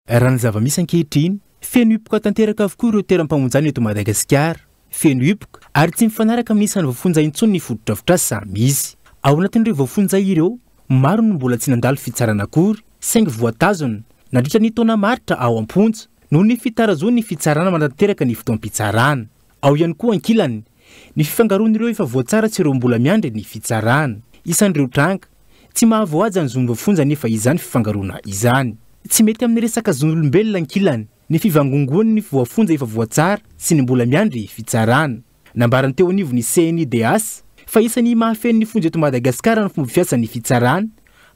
Raha ny zava-misy ankehitriny, feno hipoka tanteraka avokoa ireo toeram-pamonjana eto Madagasikara. Feno hipoka ary tsy mifanaraka amin'ny isan'ny voafonja intsony ny foto-drafitr'asa samy izy. Ao anatin'ireo voafonja ireo, maro no mbola tsy nandalo fitsarana akory, saingy voatazona nandritra ny taona maritra ao am-ponja noho ny fitarazony ny fitsarana manatanteraka ny fotoam-pitsarana. Ao ihany koa ankilany, ny fifangaroan'ireo efa voatsara tsy ireo mbola miandry ny fitsarana. Isan'ireo tranga, tsy mahavoaja ny zon'ny voafonja nefa izany fifangaroana izany. Tsy mety amin'ny resaka zon'olombelona ankilany, ny fivangongoany ny voafonja efa voatsara sy ny mbola miandry fitsarana. Nambarany teo anivony CNIDH fa isan'ny mahafeno ny fonja eto Madagasikara ny fomba fiasan'ny fitsarana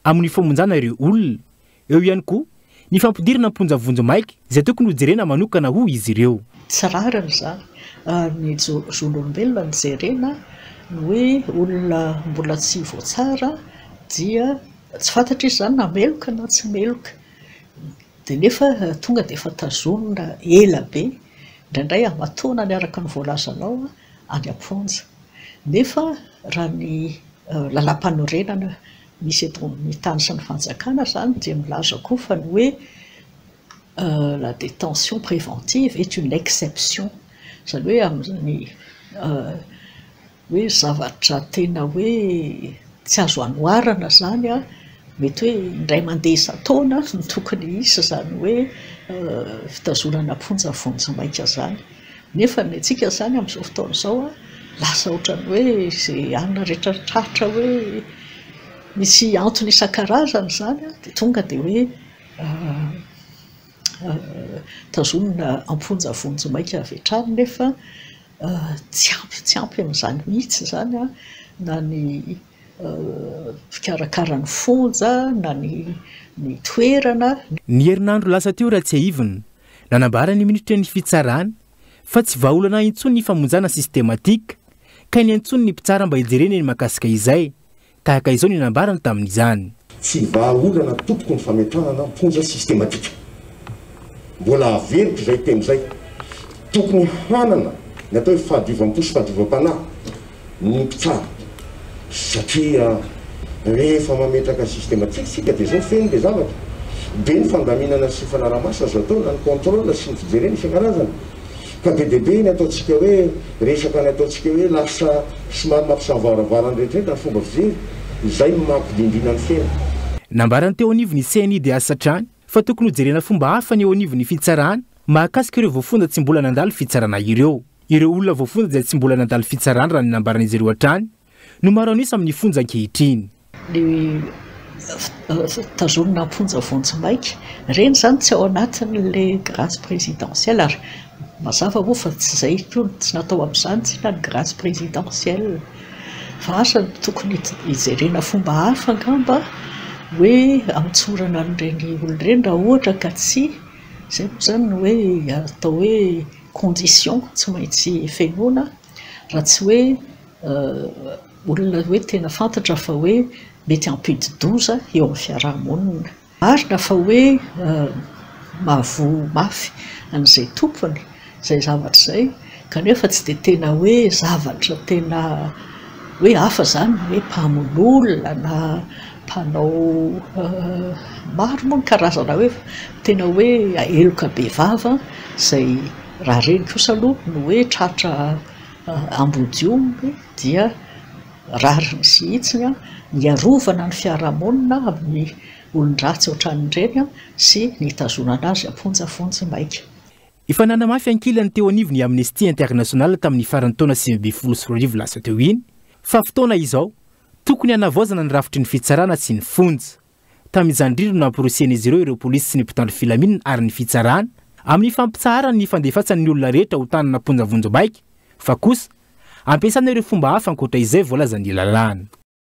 amin'ny famonjana ireo olona. Eo ihany koa ny fampidirana amponjavonjo maika izay tokony hojerena manokana ho izy ireo. Tsy rariny zany ny zon'olombelona ny jerena hoe olona mbola tsy voatsara dia tsy fantatra izy zany na meloka na tsy meloka. Dia nefa tonga dia efa tazomina ela be, indraindray amatona ny araka ny voalazanao any am-ponja. Nefa raha ny lalam-panorenana misy eto amin'ny tany sy ny fanjakana zany dia milaza koa fa ny hoe la détention préventive est une exception. Zany hoe amin'ny hoe zavatra tena hoe tsy azo anoharana zany mety hoe indray mandeha isa-taona no tokony isa zany hoe fitazonana amponjavonjo maika zany. Nefa ny antsika zany amin'izao fotoana izao lasa ohatrany hoe izay anona rehetra tratra hoe misy antony isan-karazany zany dia tonga dia hoe tazonina amponjavonjo maika avy hatrany nefa tsy ampy amin'izany mihitsy zany na ny fikarakarany fonja na ny toerana. Ny herinandro lasa teo raha tsy haivina nanambara ny minitra ny fitsarana fa tsy vahaolana intsony ny famonjana sistematika ka ny antsony ny mpitsara mba hijerena ny makasika izay tahaka izao ny nambarany tamin'izany. Tsy vahaolana tompoko ny fametrahana mponja sistematika, mbola averiko izay teny izay, tokony hanana ny atao hoe fahadiovam-po sy fahadiovam-panahy ny mpitsara, satria rehefa mametraka sistematika sika dia zao feno dia zavatra be ny fandaminana sy fanaraha-maso azo atao na ny contrôle sy ny fijerena isan-karazany ka be dia be ny ataontsika hoe resaka ny ataontsika hoe lasa somary mampisavaravaran'ny rehetrarehetra ny fomba fijery izay mampidindrina ny feno. Nambarany teo anivony CNIDH satrany fa tokony hojerena fomba hafa ny eo anivony fitsarana mahakasika ireo voafonja tsy mbola nandalo fitsarana ireo. Ireo olona voafonja izay tsy mbola nandalo fitsarana raha ny nambaran'izy ireo hatrany no maro an'isa amin'ny fonja ankehitriny. Ny tazonina amponjavonjo maika reny zany tsy ao anatin'le grâce présidentielle ary mazava moa fa tsy izay koa tsy natao amin'izany tsy na ny grâce présidentielle fa asa tokony hijerena fomba hafa angamba hoe amitsorana an'ireny olona ireny raha ohatra ka tsy izay moa zany hoe atao hoe condition tsy maintsy fenoana raha tsy hoe olona hoe tena fantatra fa hoe mety ampidi-doza eo amin'ny fiarahamonina. Marina fa hoe mahavoa mafy an'izay tompony izay zavatra izay kanefa tsy dia tena hoe zavatra tena hoe hafa zany hoe mpamonolona na mpanao maro moa ny karazana hoe tena hoe eloka be vava izay raha reny kosa aloha no hoe tratra ambodiomby dia rariny sy hitsiny ny arovana ny fiarahamonina amin'ny olon-dratsy ohatran'ireny sy ny tazonana azy amponjavonjo maika. Efa nanamafy ankilany teo anivony Amnesty International tamin'ny faran'ny taona 2024 lasa teo iny fa fotoana izao tokony hanavaozana ny rafitry ny fitsarana sy ny fonja. Tamin'izany indrindra namporosian'izy ireo polisy sy ny mpitandro filaminana ary ny fitsarana amin'ny fampitsahara ny fandefasan'ny olona rehetra ho tanana amponjavonjo maika fa kosa ampiasana ireo fomba hafa ankoatra izay voalazan'ny lalàna.